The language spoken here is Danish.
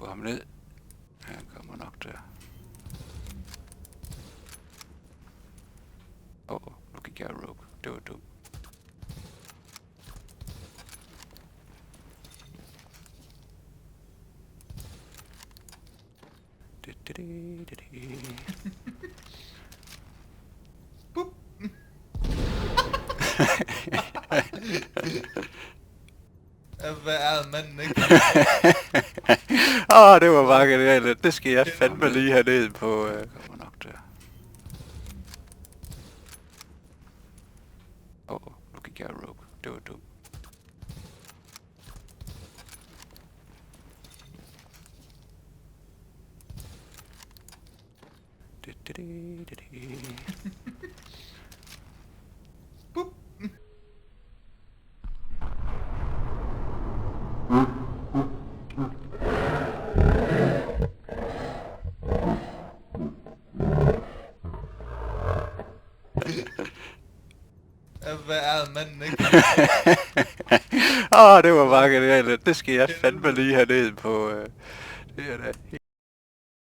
få ham ned. Han kommer nok der. Nu gik jeg rogue. Det var dumt. Hvad er manden, ikke? Det var bare genialt. Det skal jeg fandme lige have ned på. Kommer nok der. Nu gik jeg rogue. Det var dumt. Hvad er manden, ikke? Det var bare genialt. Det skal jeg fandme lige have ned på. Det er da